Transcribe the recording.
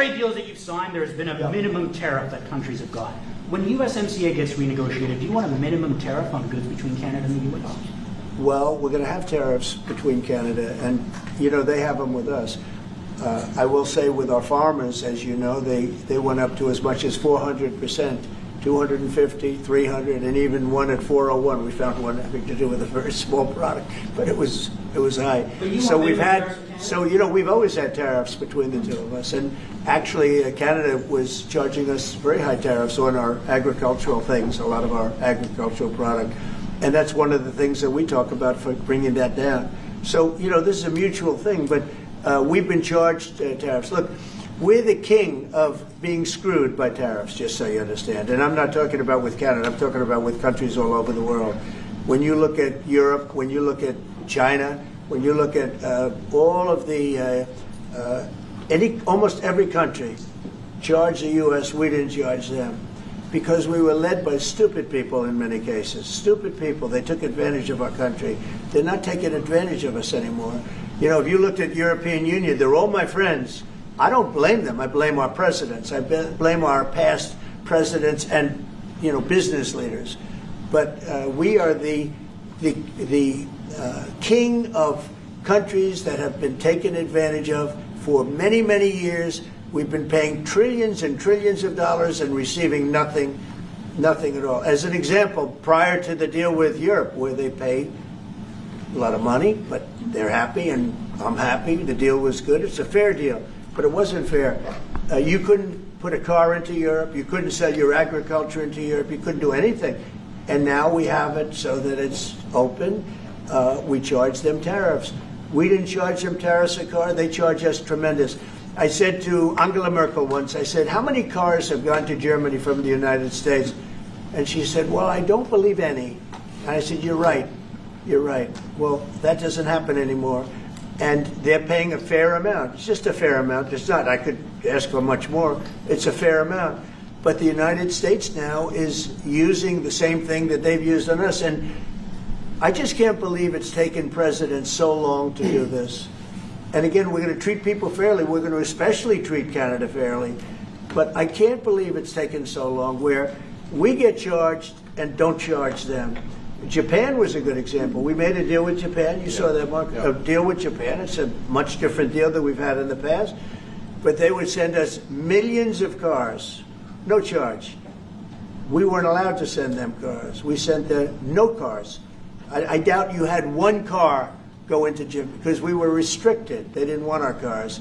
trade deals that you've signed, there has been a minimum tariff that countries have got. When USMCA gets renegotiated, do you want a minimum tariff on goods between Canada and the U.S.? Well, we're going to have tariffs between Canada and, they have them with us. I will say with our farmers, as you know, they went up to as much as 400%, 250, 300, and even one at 401. We found one having to do with a very small product, but it was high. So we've always had tariffs between the two of us, and actually Canada was charging us very high tariffs on our agricultural things, a lot of our agricultural product, and that's one of the things that we talk about for bringing that down. So this is a mutual thing, but we've been charged tariffs. Look, we're the king of being screwed by tariffs, just so you understand. And I'm not talking about with Canada, I'm talking about with countries all over the world. When you look at Europe, when you look at China, when you look at all of the, almost every country charged the U.S., we didn't charge them. Because we were led by stupid people in many cases. Stupid people, they took advantage of our country. They're not taking advantage of us anymore. If you looked at European Union, they're all my friends. I don't blame them. I blame our presidents. I blame our past presidents and business leaders. But we are the king of countries that have been taken advantage of for many, many years. We've been paying trillions and trillions of dollars and receiving nothing at all. As an example, prior to the deal with Europe, where they pay a lot of money, but they're happy and I'm happy. The deal was good. It's a fair deal. But it wasn't fair. You couldn't put a car into Europe. You couldn't sell your agriculture into Europe. You couldn't do anything. And now we have it so that it's open. We charge them tariffs. We didn't charge them tariffs a car. They charge us tremendous. I said to Angela Merkel once, I said, how many cars have gone to Germany from the United States? And she said, well, I don't believe any. And I said, you're right. You're right. Well, that doesn't happen anymore. And they're paying a fair amount. It's just a fair amount. It's not, I could ask for much more. It's a fair amount. But the United States now is using the same thing that they've used on us. And I just can't believe it's taken presidents so long to do this. And again, we're going to treat people fairly. We're going to especially treat Canada fairly. But I can't believe it's taken so long where we get charged and don't charge them. Japan was a good example. We made a deal with Japan. You saw that, Mark? A deal with Japan. It's a much different deal than we've had in the past. But they would send us millions of cars, no charge. We weren't allowed to send them cars. We sent them no cars. I doubt you had one car go into Japan because we were restricted. They didn't want our cars.